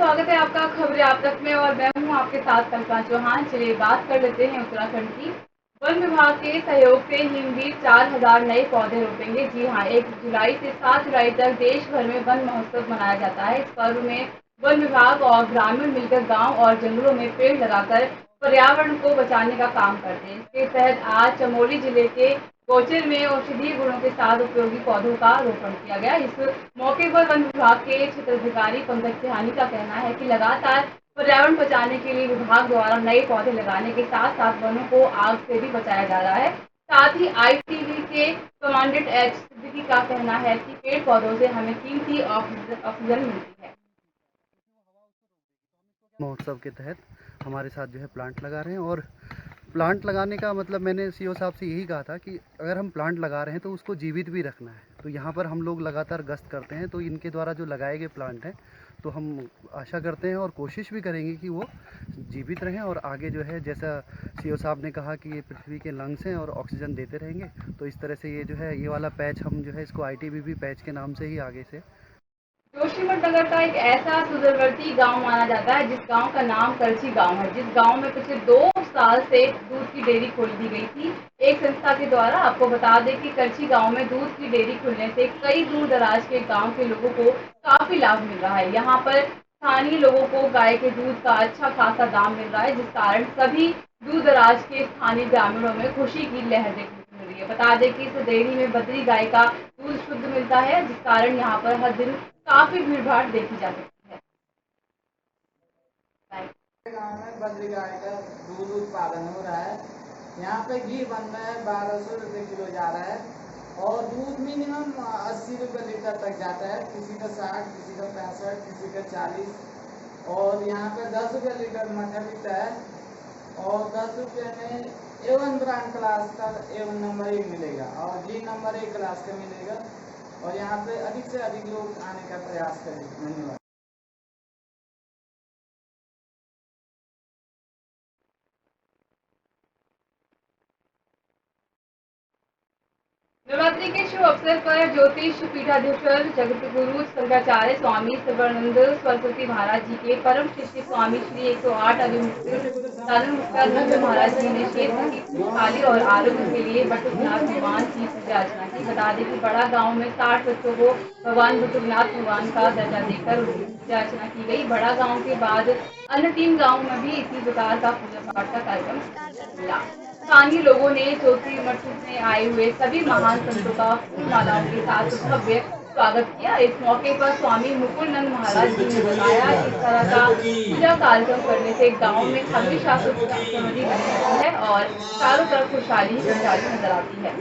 स्वागत है आपका खबरें आप तक में और मैं हूं आपके साथ कल्पना चौहान। चलिए बात कर लेते हैं उत्तराखंड की। वन विभाग के सहयोग से हिमवीर 4000 नए पौधे रोपेंगे। जी हां, 1 जुलाई से 7 जुलाई तक देश भर में वन महोत्सव मनाया जाता है। इस पर्व में वन विभाग और ग्रामीण मिलकर गाँव और जंगलों में पेड़ लगाकर पर्यावरण को बचाने का काम करते हैं। इसके तहत आज चमोली जिले के कोचर में औषधीय गुणों के साथ उपयोगी पौधों का रोपण किया गया। इस मौके पर वन विभाग के क्षेत्राधिकारी पंकज तिहानी का कहना है कि लगातार पर्यावरण बचाने के लिए विभाग द्वारा नए पौधे लगाने के साथ साथ वनों को आग से भी बचाया जा रहा है। साथ ही आईटीबी के कमांडेंट एच सिद्दीकी का कहना है कि पेड़ पौधों से हमें कीमती ऑक्सीजन मिलती है। महोत्सव के तहत हमारे साथ जो है प्लांट लगा रहे हैं, और प्लांट लगाने का मतलब मैंने सीओ साहब से यही कहा था कि अगर हम प्लांट लगा रहे हैं तो उसको जीवित भी रखना है। तो यहाँ पर हम लोग लगातार गश्त करते हैं, तो इनके द्वारा जो लगाए गए प्लांट हैं तो हम आशा करते हैं और कोशिश भी करेंगे कि वो जीवित रहें और आगे जो है जैसा सीओ साहब ने कहा कि ये पृथ्वी के लंग्स हैं और ऑक्सीजन देते रहेंगे, तो इस तरह से ये जो है ये वाला पैच हम जो है इसको आईटीबीपी पैच के नाम से ही आगे से। जोशीमठ नगर का एक ऐसा सुदूरवर्ती गांव माना जाता है जिस गांव का नाम करची गांव है, जिस गांव में पिछले 2 साल से दूध की डेयरी खोल दी गई थी एक संस्था के द्वारा। आपको बता दें कि करची गांव में दूध की डेयरी खुलने से कई दूर दराज के गांव के लोगों को काफी लाभ मिल रहा है। यहाँ पर स्थानीय लोगों को गाय के दूध का अच्छा खासा दाम मिल रहा है, जिस कारण सभी दूर दराज के स्थानीय ग्रामीणों में खुशी की लहर देखने को मिल रही है। बता दें कि इस डेयरी में बद्री गाय का दूध शुद्ध मिलता है, जिस कारण यहाँ पर हर दिन काफी भीड़ भाड़ देखी जा सकती है। गाँव में बद्री गाय का दूध उत्पादन हो रहा है। यहाँ पे घी बन रहा है, 1200 रुपये किलो जा रहा है और दूध मिनिमम 80 रुपये लीटर तक जाता है। किसी का 60, किसी का 65, किसी का 40 और यहाँ पे 10 रुपये लीटर मठा बिकता है और 10 रुपये में A1 ब्रांड क्लास का A1 नंबर 1 मिलेगा और घी नंबर 1 क्लास का मिलेगा और यहाँ पे अधिक से अधिक लोग आने का प्रयास करें। धन्यवाद। नवरात्रि के शुभ अवसर पर ज्योतिष पीठाधीश्वर जगतगुरु शंकराचार्य स्वामी सर्वानंद सरस्वती महाराज जी के परम शिष्य स्वामी श्री 108 अभिमुक्त महाराज जी ने क्षेत्र की खुशहाली और आरोग्य के लिए बटुकनाथ भगवान की पूजा अर्चना की। बता दें कि बड़ा गांव में 60 बच्चों को भगवान बटुकनाथ भगवान का दर्जा देकर उनकी पूजा अर्चना की गई। बड़ा गांव के बाद अन्य 3 गाँवों में भी इसी प्रकार का पूजा पाठ का कार्यक्रम मिला। स्थानीय लोगों ने जोशीमठ में आए हुए सभी महान संतों का फूल मालाओं के साथ भव्य स्वागत किया। इस मौके पर स्वामी मुकुलनंद महाराज जी ने बताया कि इस तरह का पूजा कार्यक्रम करने से गांव में हमेशा सुख समृद्धि बनी रहती है और चारों तरफ खुशहाली नजर आती है।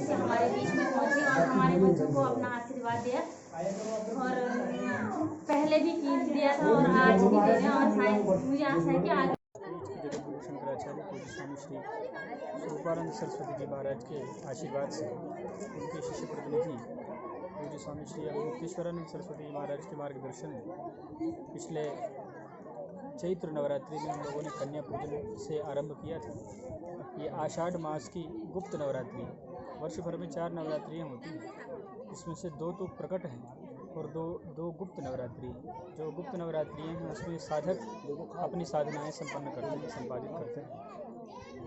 हमारे बीच में पहुंचे और हमारे बच्चों को अपना आशीर्वाद दिया और पहले भी दिया था और आज भी दे रहे हैं और शायद मुझे आशा है कि आगे जगतगुरु शंकराचार्य पूज्य स्वामी श्री स्वरूपानंद सरस्वती जी महाराज के आशीर्वाद से उनके शिष्य प्रतिनिधि पूज्य स्वामी श्री अभिमुक्तेश्वरानंद सरस्वती जी महाराज के मार्गदर्शन में पिछले चैत्र नवरात्रि में हम लोगों ने कन्या पूजन से आरंभ किया था। ये आषाढ़ मास की गुप्त नवरात्रि है। वर्ष भर में 4 नवरात्रियाँ होती हैं, इसमें से 2 तो प्रकट हैं और दो गुप्त नवरात्रि हैं। जो गुप्त नवरात्रियाँ हैं उसमें साधक अपनी साधनाएं संपन्न करते हैं, संपादित करते हैं।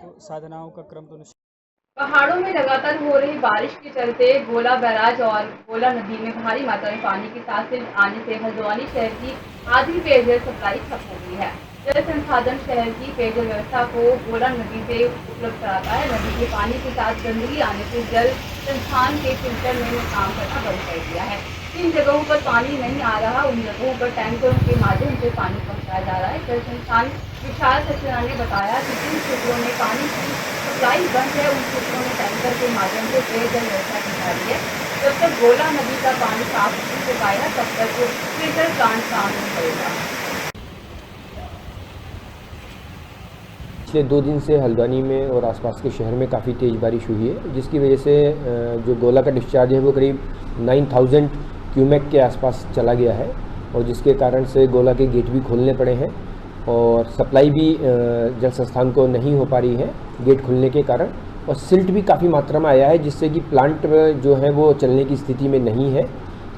तो साधनाओं का क्रम तो पहाड़ों में लगातार हो रही बारिश के चलते गोला बैराज और गोला नदी में भारी मात्रा में पानी की साथ आने से हल्द्वानी शहर की आधी पेयजल सप्लाई ठप हो गई है। जल संसाधन शहर की पेयजल व्यवस्था को गोला नदी से उपलब्ध कराता है। नदी के पानी के साथ गंदगी आने से जल संस्थान के फिल्टर ने काम करना बंद कर दिया है। जिन जगहों पर पानी नहीं आ रहा उन जगहों पर टैंकरों के माध्यम से पानी पहुंचाया जा रहा है। जल संस्थान विशाल सक्सेना ने बताया कि जिन क्षेत्रों में पानी की सप्लाई बंद है उन क्षेत्रों में टैंकर के माध्यम से पेयजल व्यवस्था की जा रही है। जब तक गोला नदी का पानी साफ नहीं हो पाएगा तब तक फिल्टर प्लांट काम नहीं करेगा। पिछले 2 दिन से हल्द्वानी में और आसपास के शहर में काफ़ी तेज़ बारिश हुई है, जिसकी वजह से जो गोला का डिस्चार्ज है वो करीब 9000 क्यूमेक के आसपास चला गया है और जिसके कारण से गोला के गेट भी खोलने पड़े हैं और सप्लाई भी जल संस्थान को नहीं हो पा रही है गेट खुलने के कारण, और सिल्ट भी काफ़ी मात्रा में आया है जिससे कि प्लांट जो है वो चलने की स्थिति में नहीं है।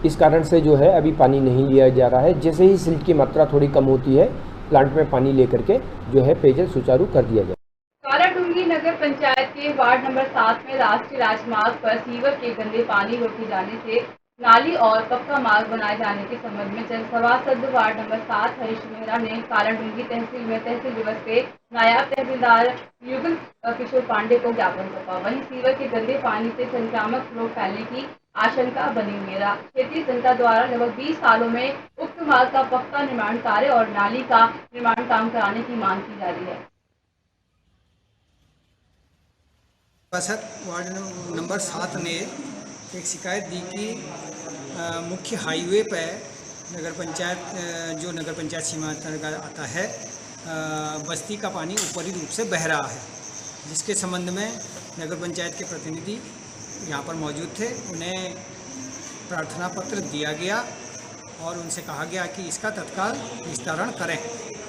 इस कारण से जो है अभी पानी नहीं लिया जा रहा है। जैसे ही सिल्ट की मात्रा थोड़ी कम होती है, प्लांट में पानी लेकर के जो है पेयजल सुचारू कर दिया जाए। कालाडूंगी नगर पंचायत के वार्ड नंबर 7 में राष्ट्रीय राजमार्ग पर सीवर के गंदे पानी रोके जाने से नाली और पक्का मार्ग बनाए जाने के संबंध में जनसभा सदस्य वार्ड नंबर 7 हरीश मेहरा ने कालाडूंगी तहसील में तहसील दिवस पे नायब तहसीलदार युगल किशोर पांडे को ज्ञापन सौंपा। वहीं सीवर के गंदे पानी से संक्रामक रोग फैलने की आशंका बनी हुई है। क्षेत्रीय जनता द्वारा लगभग 20 सालों में उक्त मार्ग का पक्का निर्माण कार्य और नाली का निर्माण काम कराने की मांग की जा रही है। वार्ड नंबर 7 ने एक शिकायत दी कि मुख्य हाईवे पर नगर पंचायत सीमा अंतर्गत आता है, बस्ती का पानी ऊपरी रूप से बह रहा है, जिसके संबंध में नगर पंचायत के प्रतिनिधि यहाँ पर मौजूद थे। उन्हें प्रार्थना पत्र दिया गया और उनसे कहा गया कि इसका तत्काल विस्तारण करें।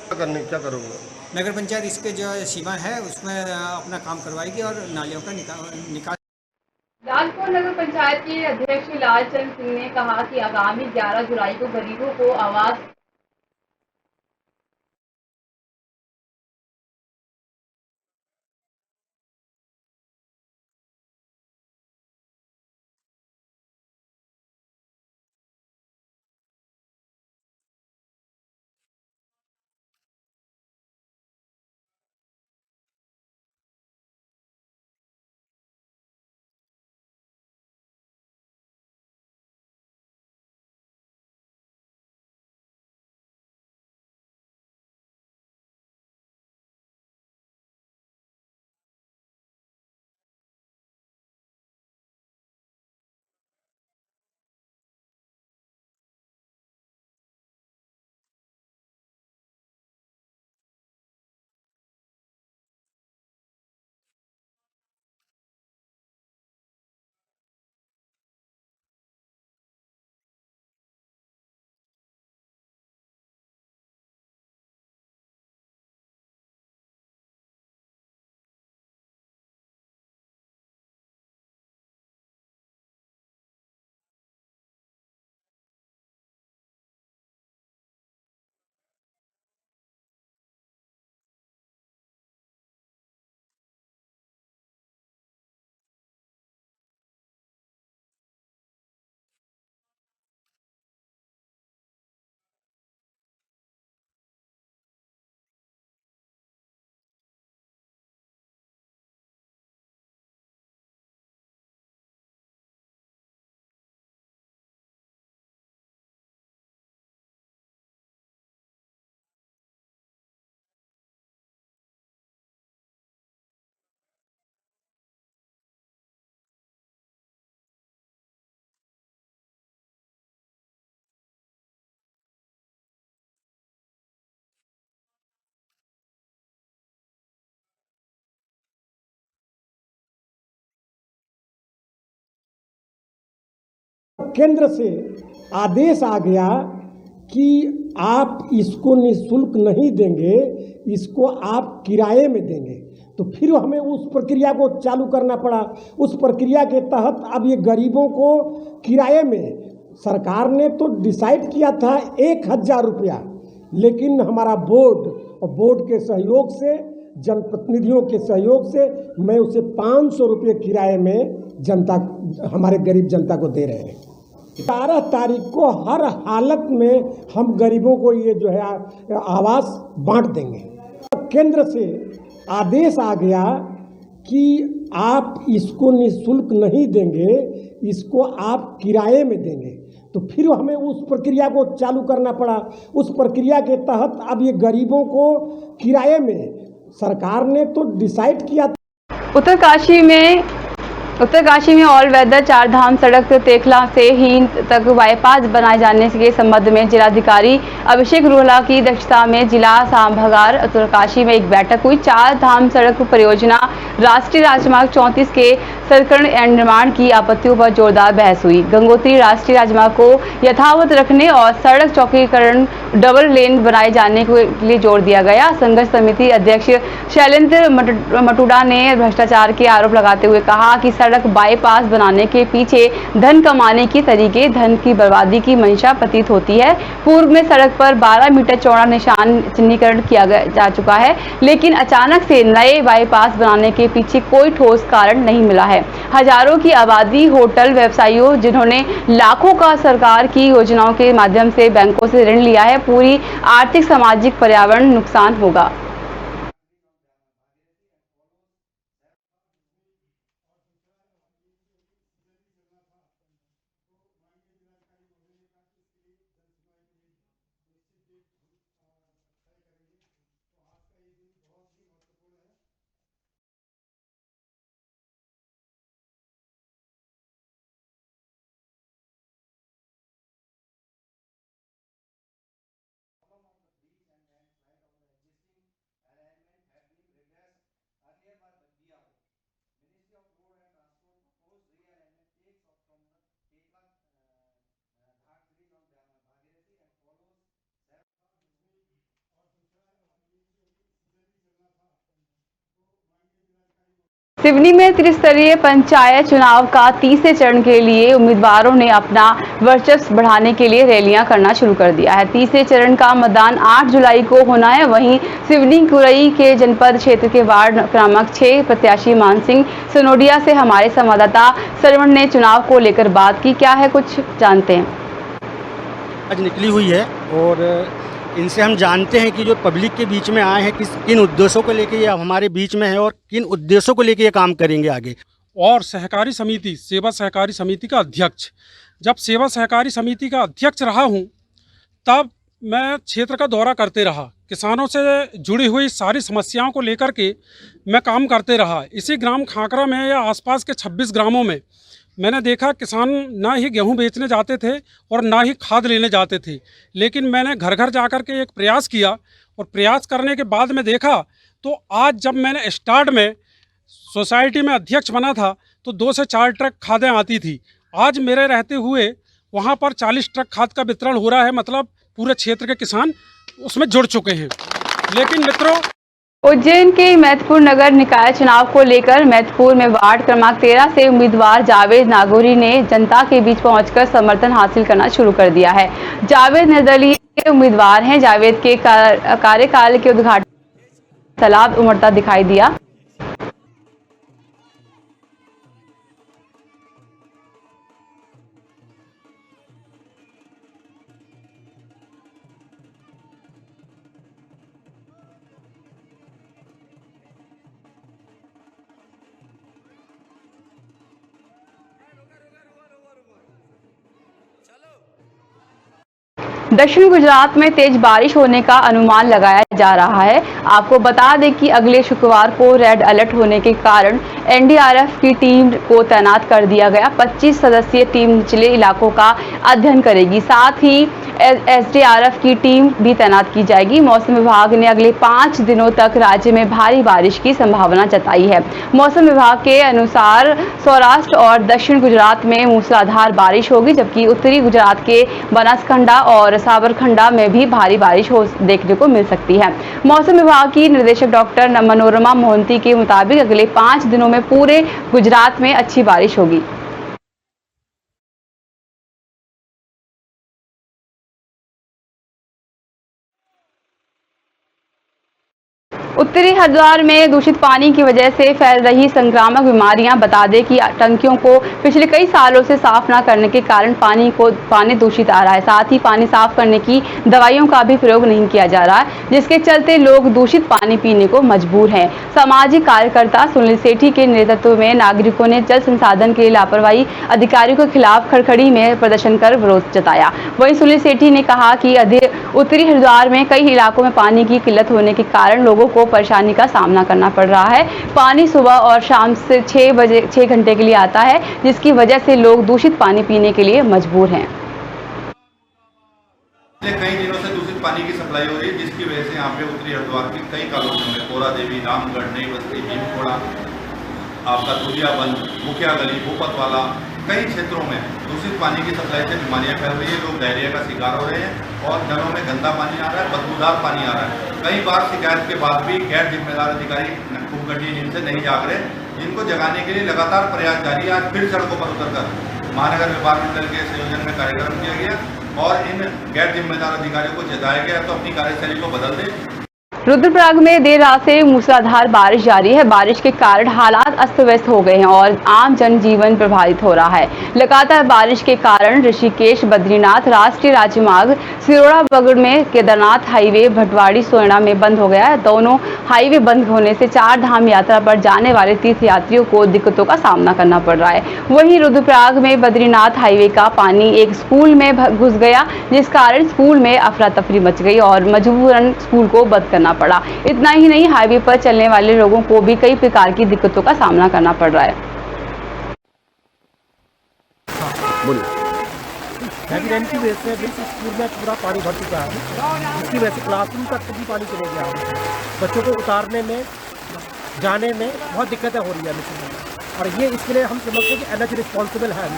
क्या करोगे? नगर पंचायत इसके जो सीमा है उसमें अपना काम करवाएगी और नालियों का निकाल। लालपुर नगर पंचायत के अध्यक्ष लालचंद सिंह ने कहा कि आगामी 11 जुलाई को गरीबों को आवास केंद्र से आदेश आ गया कि आप इसको निःशुल्क नहीं देंगे, इसको आप किराए में देंगे, तो फिर हमें उस प्रक्रिया को चालू करना पड़ा। उस प्रक्रिया के तहत अब ये गरीबों को किराए में, सरकार ने तो डिसाइड किया था 1000 रुपया, लेकिन हमारा बोर्ड और बोर्ड के सहयोग से, जनप्रतिनिधियों के सहयोग से मैं उसे 500 रुपये किराए में जनता, हमारे गरीब जनता को दे रहे हैं। 12 तारीख को हर हालत में हम गरीबों को ये जो है आवास बांट देंगे। केंद्र से आदेश आ गया कि आप इसको निःशुल्क नहीं देंगे, इसको आप किराए में देंगे, तो फिर हमें उस प्रक्रिया को चालू करना पड़ा। उस प्रक्रिया के तहत अब ये गरीबों को किराए में, सरकार ने तो डिसाइड किया। उत्तरकाशी में ऑल वेदर 4 धाम सड़क तेखला से हीन तक बाईपास बनाए जाने के संबंध में जिलाधिकारी अभिषेक रोहला की अध्यक्षता में जिला सभागार उत्तरकाशी में एक बैठक हुई। 4 धाम सड़क परियोजना राष्ट्रीय राजमार्ग 34 के सर्वेक्षण एवं निर्माण की आपत्तियों पर जोरदार बहस हुई। गंगोत्री राष्ट्रीय राजमार्ग को यथावत रखने और सड़क चौकीकरण डबल लेन बनाए जाने के लिए जोर दिया गया। संघर्ष समिति अध्यक्ष शैलेंद्र मटुडा ने भ्रष्टाचार के आरोप लगाते हुए कहा कि सड़क बाईपास बनाने के पीछे धन कमाने की तरीके, धन की बर्बादी की मंशा प्रतीत होती है। पूर्व में सड़क पर 12 मीटर चौड़ा निशान चिन्हीकरण किया जा चुका है, लेकिन अचानक से नए बाईपास बनाने के पीछे कोई ठोस कारण नहीं मिला है। हजारों की आबादी, होटल व्यवसायियों जिन्होंने लाखों का सरकार की योजनाओं के माध्यम से बैंकों से ऋण लिया है, पूरी आर्थिक, सामाजिक, पर्यावरण नुकसान होगा। सिवनी में त्रिस्तरीय पंचायत चुनाव का तीसरे चरण के लिए उम्मीदवारों ने अपना वर्चस्व बढ़ाने के लिए रैलियां करना शुरू कर दिया है। तीसरे चरण का मतदान 8 जुलाई को होना है। वहीं सिवनी कुरई के जनपद क्षेत्र के वार्ड क्रमांक 6 प्रत्याशी मान सिंह सनोडिया से हमारे संवाददाता सरवण ने चुनाव को लेकर बात की। क्या है कुछ जानते हैं। आज निकली हुई है और इनसे हम जानते हैं कि जो पब्लिक के बीच में आए हैं किन उद्देश्यों को लेकर ये हमारे बीच में है और किन उद्देश्यों को लेकर ये काम करेंगे आगे। और सहकारी समिति, सेवा सहकारी समिति का अध्यक्ष, जब सेवा सहकारी समिति का अध्यक्ष रहा हूँ तब मैं क्षेत्र का दौरा करते रहा, किसानों से जुड़ी हुई सारी समस्याओं को लेकर के मैं काम करते रहा। इसी ग्राम खाकरा में या आसपास के 26 ग्रामों में मैंने देखा किसान ना ही गेहूं बेचने जाते थे और ना ही खाद लेने जाते थे, लेकिन मैंने घर घर जाकर के एक प्रयास किया और प्रयास करने के बाद में देखा तो आज जब मैंने स्टार्ट में सोसाइटी में अध्यक्ष बना था तो 2 से 4 ट्रक खादें आती थी। आज मेरे रहते हुए वहां पर 40 ट्रक खाद का वितरण हो रहा है, मतलब पूरे क्षेत्र के किसान उसमें जुड़ चुके हैं। लेकिन मित्रों, उज्जैन के महतपुर नगर निकाय चुनाव को लेकर महतपुर में वार्ड क्रमांक 13 से उम्मीदवार जावेद नागौरी ने जनता के बीच पहुंचकर समर्थन हासिल करना शुरू कर दिया है। जावेद निर्दलीय उम्मीदवार हैं। जावेद के कार्यकाल के उद्घाटन तालाब उमड़ता दिखाई दिया। दक्षिण गुजरात में तेज बारिश होने का अनुमान लगाया जा रहा है। आपको बता दें कि अगले शुक्रवार को रेड अलर्ट होने के कारण एनडीआरएफ की टीम को तैनात कर दिया गया। 25 सदस्यीय टीम निचले इलाकों का अध्ययन करेगी, साथ ही एसडीआरएफ की टीम भी तैनात की जाएगी। मौसम विभाग ने अगले 5 दिनों तक राज्य में भारी बारिश की संभावना जताई है। मौसम विभाग के अनुसार सौराष्ट्र और दक्षिण गुजरात में मूसलाधार बारिश होगी, जबकि उत्तरी गुजरात के बनासकांठा और साबरकांठा में भी भारी बारिश देखने को मिल सकती है। मौसम विभाग की निर्देशक डॉक्टर मनोरमा मोहंती के मुताबिक अगले 5 दिनों में पूरे गुजरात में अच्छी बारिश होगी। उत्तरी हरिद्वार में दूषित पानी की वजह से फैल रही संक्रामक बीमारियां। बता दें कि टंकियों को पिछले कई सालों से साफ न करने के कारण पानी दूषित आ रहा है। साथ ही पानी साफ करने की दवाइयों का भी प्रयोग नहीं किया जा रहा है, जिसके चलते लोग दूषित पानी पीने को मजबूर हैं। सामाजिक कार्यकर्ता सुनील सेठी के नेतृत्व में नागरिकों ने जल संसाधन के लापरवाही अधिकारियों के खिलाफ खड़खड़ी में प्रदर्शन कर विरोध जताया। वहीं सुनील सेठी ने कहा कि उत्तरी हरिद्वार में कई इलाकों में पानी की किल्लत होने के कारण लोगों को परेशानी का सामना करना पड़ रहा है। पानी सुबह और शाम से 6 घंटे के लिए आता है, जिसकी वजह से लोग दूषित पानी पीने के लिए मजबूर हैं। कई दिनों से दूषित पानी की सप्लाई हो रही है, जिसकी वजह से यहाँ पे उत्तरी हरिद्वार की कई कॉलोनियों में कोरा देवी, रामगढ़, नई बस्ती, भीमखोड़ा, आपका तुलियाबंद, मुखिया गली, भूपत वाला, कई क्षेत्रों में दूषित पानी की सप्लाई से बीमारियां फैल रही है। लोग डायरिया का शिकार हो रहे हैं और घरों में गंदा पानी आ रहा है, बदबूदार पानी आ रहा है। कई बार शिकायत के बाद भी गैर जिम्मेदार अधिकारी खूबगड्डी नींद से नहीं जाग रहे जिनको जगाने के लिए लगातार प्रयास जारी है। आज फिर सड़कों पर उतरकर महानगर व्यापार मंडल के संयोजन में कार्यक्रम किया गया और इन गैर जिम्मेदार अधिकारियों को जताया गया तो अपनी कार्यशैली को बदल दें। रुद्रप्रयाग में देर रात से मूसलाधार बारिश जारी है। बारिश के कारण हालात अस्त व्यस्त हो गए हैं और आम जनजीवन प्रभावित हो रहा है। लगातार बारिश के कारण ऋषिकेश बद्रीनाथ राष्ट्रीय राजमार्ग सिरोड़ा बगड़ में केदारनाथ हाईवे भटवाड़ी सोयना में बंद हो गया है। दोनों हाईवे बंद होने से 4 धाम यात्रा पर जाने वाले तीर्थयात्रियों को दिक्कतों का सामना करना पड़ रहा है। वहीं रुद्रप्रयाग में बद्रीनाथ हाईवे का पानी एक स्कूल में घुस गया, जिस कारण स्कूल में अफरा तफरी मच गई और मजबूरन स्कूल को बंद करना पड़ा। इतना ही नहीं, हाईवे पर चलने वाले लोगों को भी कई प्रकार की दिक्कतों का सामना करना पड़ रहा है। हैवी रेन की वजह से भी स्कूल में पूरा पानी भर चुका है, जिसकी वजह से क्लासरूम तक भी पानी चले गया है। बच्चों को उतारने में जाने में बहुत दिक्कतें हो रही है और ये इसके लिए हम समझते हैं कि एनएच रिस्पॉन्सिबल है।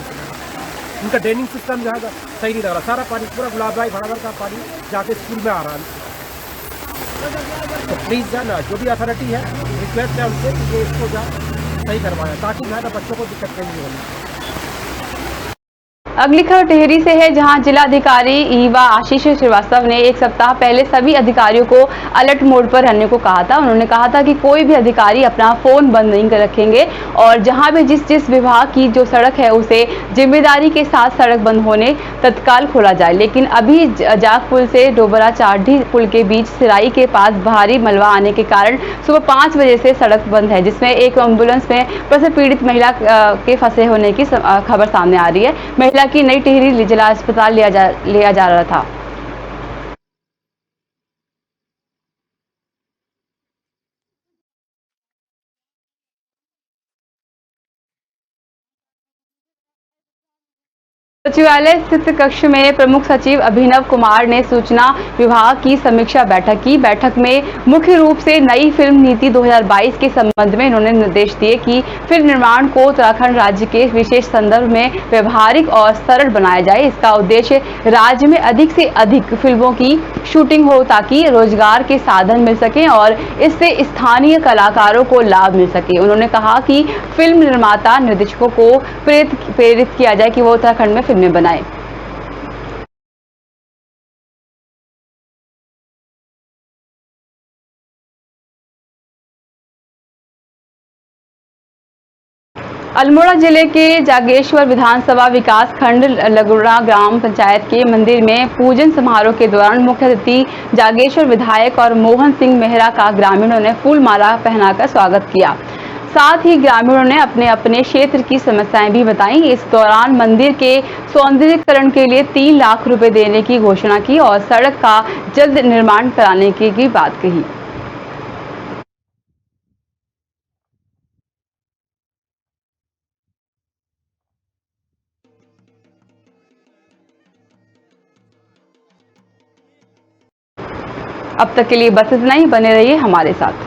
उनका ड्रेनिंग सिस्टम जो है सही नहीं लग रहा, सारा पानी पूरा गुलाबराय भराभर का पानी जाके स्कूल में आ रहा है। तो प्लीज़ जो ना जो भी अथॉरिटी है रिक्वेस्ट है उनसे कि ये इसको जो सही करवाएं ताकि जो है ना बच्चों को दिक्कत नहीं होगी। अगली खबर टिहरी से है, जहां जिलाधिकारी ईवा आशीष श्रीवास्तव ने एक सप्ताह पहले सभी अधिकारियों को अलर्ट मोड पर रहने को कहा था। उन्होंने कहा था कि कोई भी अधिकारी अपना फोन बंद नहीं कर रखेंगे और जहां भी जिस विभाग की जो सड़क है उसे जिम्मेदारी के साथ सड़क बंद होने तत्काल खोला जाए। लेकिन अभी जाग पुल से डोबरा चाढ़ी पुल के बीच सिराई के पास भारी मलबा आने के कारण सुबह 5 बजे से सड़क बंद है, जिसमें एक एम्बुलेंस में प्रसव पीड़ित महिला के फंसे होने की खबर सामने आ रही है। महिला की नई टिहरी जिला अस्पताल लिया जा रहा था। सचिवालय स्थित कक्ष में प्रमुख सचिव अभिनव कुमार ने सूचना विभाग की समीक्षा बैठक की। बैठक में मुख्य रूप से नई फिल्म नीति 2022 के संबंध में इन्होंने निर्देश दिए कि फिल्म निर्माण को उत्तराखंड राज्य के विशेष संदर्भ में व्यवहारिक और सरल बनाया जाए। इसका उद्देश्य राज्य में अधिक से अधिक फिल्मों की शूटिंग हो ताकि रोजगार के साधन मिल सके और इससे स्थानीय कलाकारों को लाभ मिल सके। उन्होंने कहा कि फिल्म निर्माता निर्देशकों को प्रेरित किया जाए कि वो उत्तराखंड में फिल्में बनाए। अल्मोड़ा जिले के जागेश्वर विधानसभा विकास खंड लगुड़ा ग्राम पंचायत के मंदिर में पूजन समारोह के दौरान मुख्य अतिथि जागेश्वर विधायक और मोहन सिंह मेहरा का ग्रामीणों ने फूल माला पहनाकर स्वागत किया। साथ ही ग्रामीणों ने अपने अपने क्षेत्र की समस्याएं भी बताई। इस दौरान मंदिर के सौंदर्यीकरण के लिए 3 लाख रुपए देने की घोषणा की और सड़क का जल्द निर्माण कराने की बात कही। अब तक के लिए बस इतना ही, बने रहिए हमारे साथ।